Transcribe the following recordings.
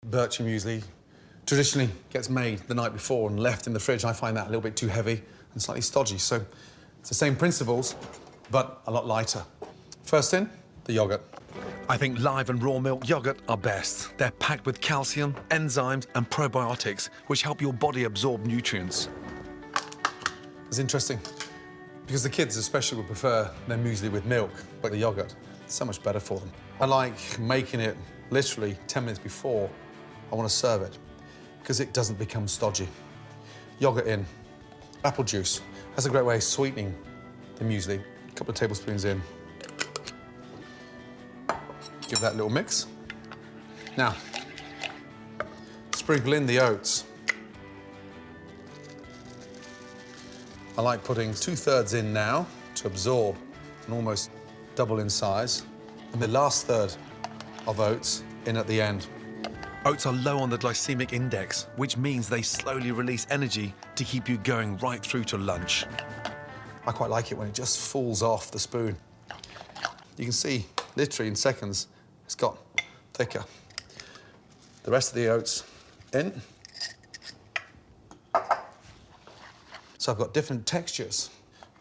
bircher muesli traditionally gets made the night before and left in the fridge. I find that a little bit too heavy and slightly stodgy. So it's the same principles, but a lot lighter. First in, the yoghurt. I think live and raw milk yoghurt are best. They're packed with calcium, enzymes and probiotics, which help your body absorb nutrients. It's interesting, because the kids especially would prefer their muesli with milk, but the yoghurt, it's so much better for them. I like making it literally 10 minutes before I want to serve it, because it doesn't become stodgy. Yoghurt in, apple juice. That's a great way of sweetening the muesli. A couple of tablespoons in. Give that a little mix. Now, sprinkle in the oats. I like putting 2/3 in now to absorb and almost double in size. And the last third of oats in at the end. Oats are low on the glycemic index, which means they slowly release energy to keep you going right through to lunch. I quite like it when it just falls off the spoon. You can see, literally in seconds, it's got thicker. The rest of the oats in. So I've got different textures.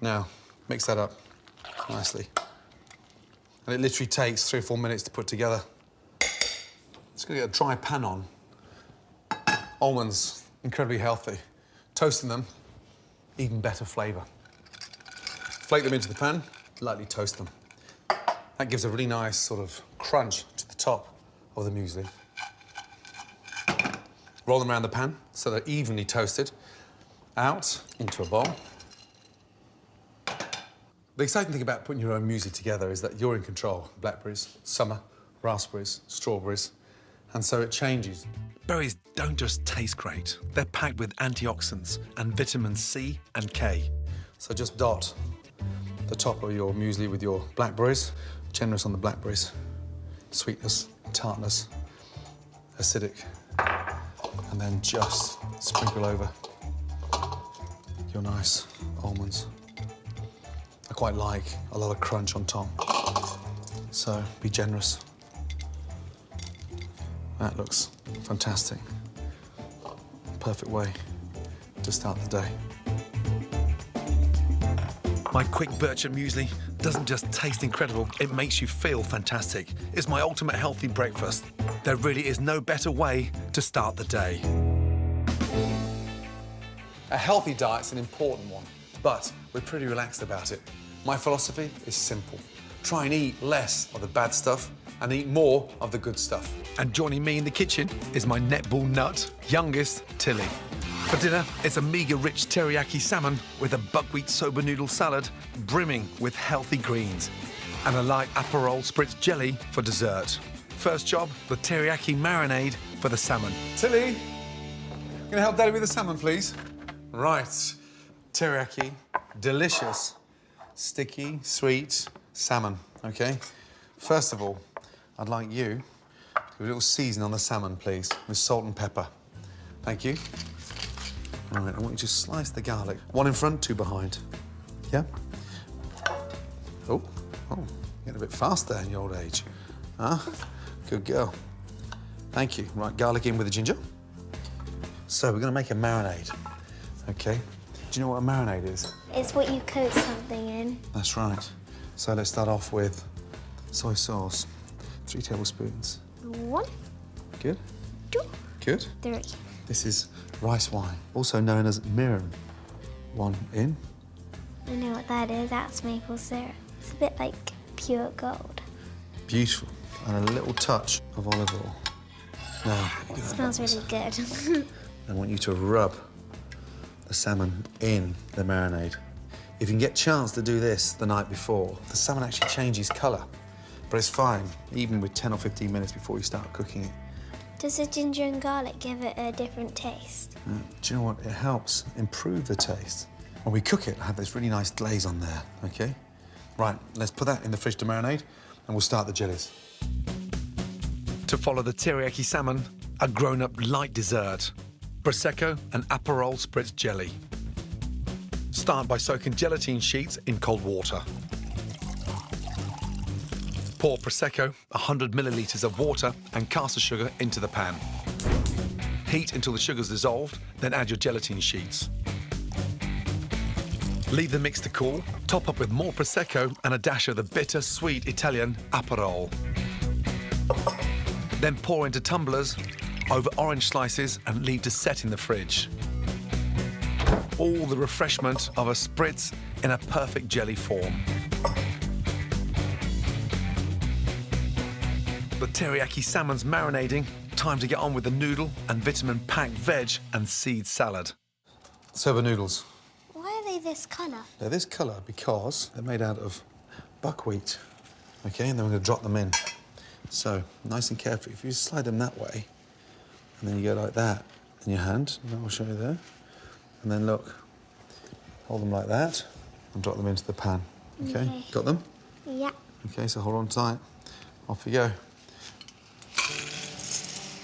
Now, mix that up nicely. And it literally takes 3 or 4 minutes to put together. Just gonna get a dry pan on. Almonds, incredibly healthy. Toasting them, even better flavour. Flake them into the pan, lightly toast them. That gives a really nice sort of crunch to the top of the muesli. Roll them around the pan so they're evenly toasted. Out into a bowl. The exciting thing about putting your own muesli together is that you're in control. Blackberries, summer, raspberries, strawberries, and so it changes. Berries don't just taste great. They're packed with antioxidants and vitamins C and K. So just dot the top of your muesli with your blackberries. Generous on the blackberries. Sweetness, tartness, acidic. And then just sprinkle over your nice almonds. I quite like a lot of crunch on top. So be generous. That looks fantastic. Perfect way to start the day. My quick bircher muesli doesn't just taste incredible, it makes you feel fantastic. It's my ultimate healthy breakfast. There really is no better way to start the day. A healthy diet's an important one, but we're pretty relaxed about it. My philosophy is simple. Try and eat less of the bad stuff and eat more of the good stuff. And joining me in the kitchen is my netball nut, youngest Tilly. For dinner, it's a meagre-rich teriyaki salmon with a buckwheat soba noodle salad brimming with healthy greens and a light Aperol spritz jelly for dessert. First job, the teriyaki marinade for the salmon. Tilly, gonna help Daddy with the salmon, please? Right, teriyaki, delicious, sticky, sweet salmon, okay? First of all, I'd like you to do a little season on the salmon, please, with salt and pepper. Thank you. All right, I want you to slice the garlic. 1 in front, 2 behind. Yeah? Oh, getting a bit fast there in your old age. Huh? Good girl. Thank you. Right, garlic in with the ginger. So we're gonna make a marinade, okay? Do you know what a marinade is? It's what you coat something in. That's right. So let's start off with soy sauce. 3 tablespoons. 1, Good? 2, Good? 3. This is rice wine, also known as mirin. 1 in. I know what that is. That's maple syrup. It's a bit like pure gold. Beautiful. And a little touch of olive oil. Now, It smells really good. I want you to rub the salmon in the marinade. If you can get a chance to do this the night before, the salmon actually changes colour. But it's fine, even with 10 or 15 minutes before you start cooking it. Does the ginger and garlic give it a different taste? Do you know what? It helps improve the taste. When we cook it, I have this really nice glaze on there, okay? Right, let's put that in the fridge to marinate, and we'll start the jellies. To follow the teriyaki salmon, a grown-up light dessert, Prosecco and Aperol spritz jelly. Start by soaking gelatine sheets in cold water. Pour Prosecco, 100 millilitres of water and caster sugar into the pan. Heat until the sugar's dissolved, then add your gelatine sheets. Leave the mix to cool, top up with more Prosecco and a dash of the bitter, sweet Italian Aperol. Then pour into tumblers over orange slices and leave to set in the fridge. All the refreshment of a spritz in a perfect jelly form. The teriyaki salmon's marinating. Time to get on with the noodle and vitamin-packed veg and seed salad. Soba noodles. Why are they this colour? They're this colour because they're made out of buckwheat. OK, and then we're going to drop them in. So, nice and carefully. If you slide them that way, and then you go like that in your hand, and I'll show you there. And then look, hold them like that and drop them into the pan. OK? Got them? Yeah. OK, so hold on tight. Off you go.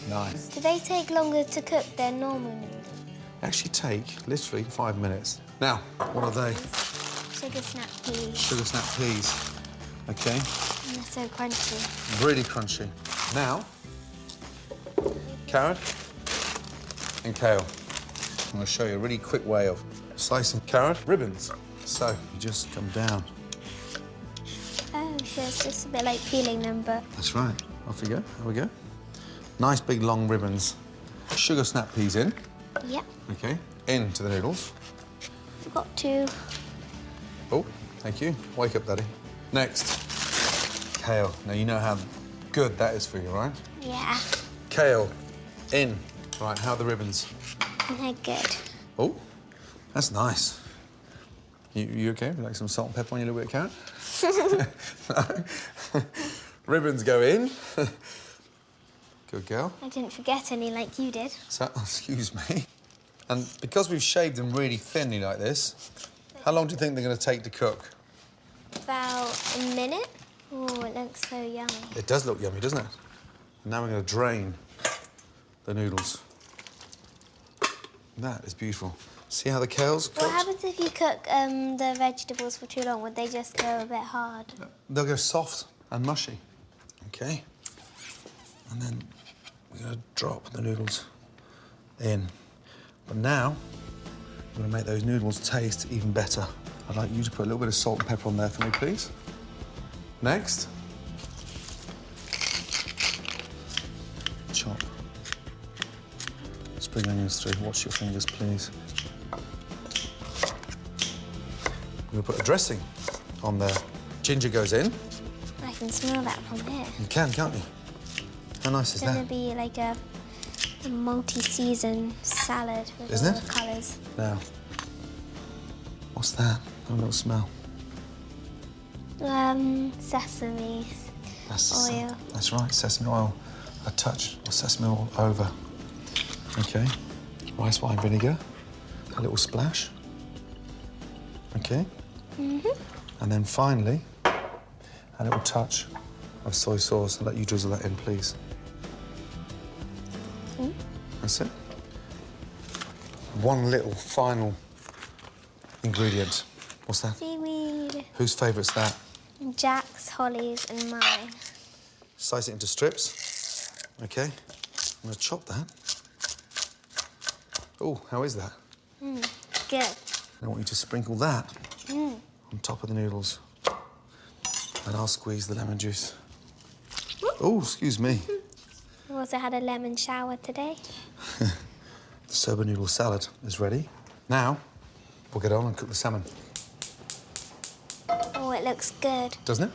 Nice. Do they take longer to cook than normal noodles? Actually take literally 5 minutes. Now, what are they? Sugar snap peas. Sugar snap peas. OK? And they're so crunchy. Really crunchy. Now, carrot and kale. I'm going to show you a really quick way of slicing carrot ribbons. So you just come down. Oh, so it's just a bit like peeling them, but... That's right. Off you go. There we go. Nice big long ribbons. Sugar snap peas in. Yep. OK. Into the noodles. Forgot to... Oh, thank you. Wake up, Daddy. Next, kale. Now, you know how good that is for you, right? Yeah. Kale in. Right, how are the ribbons? They're good. Oh, that's nice. You OK? Like some salt and pepper on your little bit of carrot? No? Ribbons go in. Good girl. I didn't forget any like you did. So, excuse me. And because we've shaved them really thinly like this, how long do you think they're going to take to cook? About a minute. Oh, it looks so yummy. It does look yummy, doesn't it? And now we're going to drain the noodles. That is beautiful. See how the kale's cooked? What happens if you cook the vegetables for too long? Would they just go a bit hard? They'll go soft and mushy. OK. And then we're going to drop the noodles in. But now, we're going to make those noodles taste even better. I'd like you to put a little bit of salt and pepper on there for me, please. Next. Chop. Spring onions through. Watch your fingers, please. We're going to put a dressing on there. Ginger goes in. I can smell that from here. You can, can't you? How nice is It's going that? to be like a multi-season salad with Isn't all it? the colours. Now, what's that? Have a little smell. Sesame That's oil. That's right, sesame oil. A touch of sesame oil over. OK. Rice wine vinegar. A little splash. OK. And then finally, a little touch of soy sauce. I'll let you drizzle that in, please. That's it. One little final ingredient. What's that? Seaweed. Whose favourite's that? Jack's, Holly's and mine. Slice it into strips. OK. I'm going to chop that. Oh, how is that? Good. I want you to sprinkle that on top of the noodles. And I'll squeeze the lemon juice. Oh, excuse me. We also had a lemon shower today. The soba noodle salad is ready. Now, we'll get on and cook the salmon. Oh, it looks good. Doesn't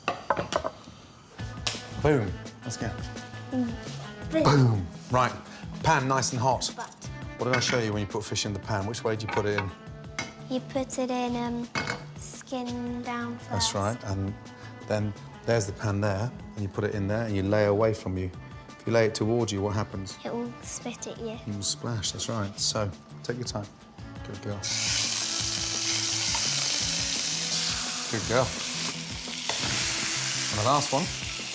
it? Boom. Let's go. Boom. Right. Pan nice and hot. But What did I show you when you put fish in the pan? Which way do you put it in? you put it in skin down first. That's right. And then there's the pan there, and you put it in there, and you lay away from you. If you lay it towards you, what happens? It will spit at you. You will splash. That's right. So take your time. Good girl. Good girl. And the last one.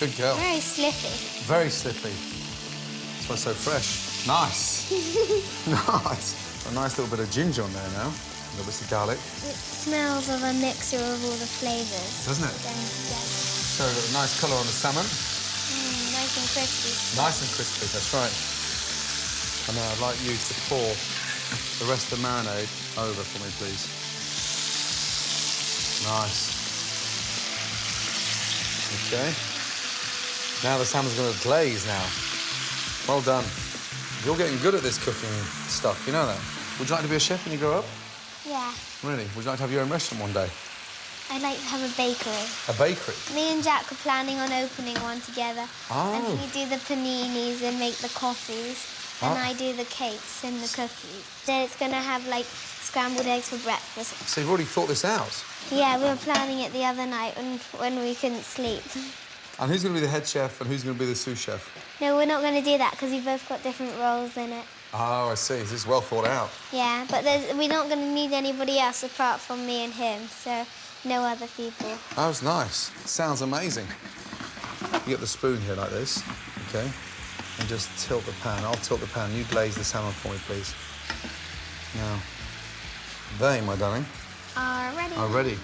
Good girl. Very slippy. Very slippy. That's why it's so fresh. Nice. Nice. A nice little bit of ginger on there now. A little bit of garlic. It smells of a mixture of all the flavours. Doesn't it? Going together. So a nice colour on the salmon. Nice and crispy. Nice and crispy, that's right. And now I'd like you to pour the rest of the marinade over for me, please. Nice. Okay. Now the salmon's going to glaze now. Well done. You're getting good at this cooking stuff, you know that? Would you like to be a chef when you grow up? Yeah. Really? Would you like to have your own restaurant one day? I'd like to have a bakery. A bakery? Me and Jack are planning on opening one together. Oh. And he do the paninis and make the coffees. And I do the cakes and the cookies. Then it's going to have, like, scrambled eggs for breakfast. So you've already thought this out? Yeah, we were planning it the other night when we couldn't sleep. And who's going to be the head chef and who's going to be the sous chef? No, we're not going to do that because we've both got different roles in it. Oh, I see. This is well thought out. Yeah, but we're not going to need anybody else apart from me and him, so no other people. That was nice. Sounds amazing. You get the spoon here like this, okay? And just tilt the pan. I'll tilt the pan. You glaze the salmon for me, please. Now, they, my darling, Are ready. are ready.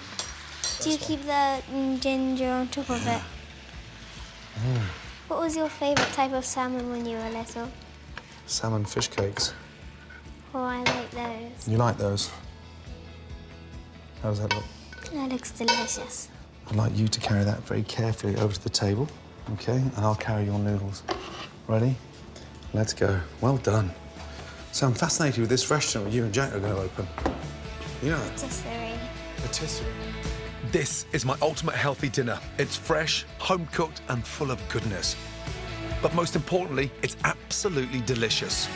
Do you keep the ginger on top of it? What was your favourite type of salmon when you were little? Salmon fish cakes. Oh, I like those. You like those? How does that look? That looks delicious. I'd like you to carry that very carefully over to the table, okay? And I'll carry your noodles. Ready? Let's go. Well done. So I'm fascinated with this restaurant you and Jack are going to open. You know that? Patisserie. Patisserie. This is my ultimate healthy dinner. It's fresh, home-cooked and full of goodness. But most importantly, it's absolutely delicious.